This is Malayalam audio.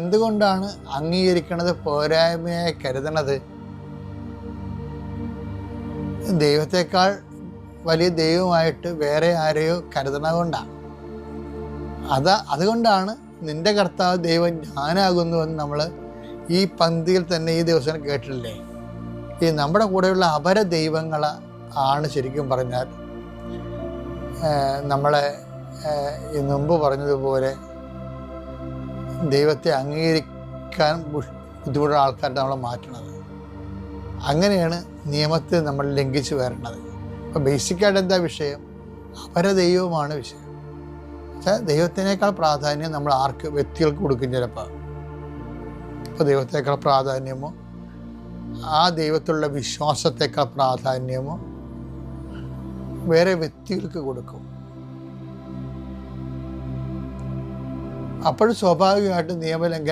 എന്തുകൊണ്ടാണ് അംഗീകരിക്കുന്നത് പോരായ്മയായി കരുതണത്? ദൈവത്തെക്കാൾ വലിയ ദൈവമായിട്ട് വേറെ ആരെയോ കരുതണത് കൊണ്ടാണ്. അതുകൊണ്ടാണ് നിന്റെ കർത്താവ് ദൈവം ഞാനാകുന്നുവെന്ന് നമ്മൾ ഈ പന്തിയിൽ തന്നെ ഈ ദിവസം കേട്ടിട്ടില്ലേ? ഈ നമ്മുടെ കൂടെയുള്ള അപര ദൈവങ്ങൾ ആണ് ശരിക്കും പറഞ്ഞാൽ നമ്മളെ മുമ്പ് പറഞ്ഞതുപോലെ ദൈവത്തെ അംഗീകരിക്കാൻ ബുദ്ധിമുട്ടുള്ള ആൾക്കാരുടെ നമ്മളെ മാറ്റണത്. അങ്ങനെയാണ് നിയമത്തെ നമ്മൾ ലംഘിച്ച് വരണത്. അപ്പോൾ ബേസിക്കായിട്ട് എന്താ വിഷയം? അപരദൈവമാണ് വിഷയം. പക്ഷേ ദൈവത്തിനേക്കാൾ പ്രാധാന്യം നമ്മൾ വ്യക്തികൾക്ക് കൊടുക്കും ചിലപ്പോൾ. ഇപ്പോൾ ദൈവത്തേക്കാൾ പ്രാധാന്യമോ ആ ദൈവത്തിലുള്ള വിശ്വാസത്തേക്കാൾ പ്രാധാന്യമോ വേറെ വ്യക്തികൾക്ക് കൊടുക്കും. അപ്പോൾ സ്വാഭാവികമായിട്ടും നിയമലംഘനം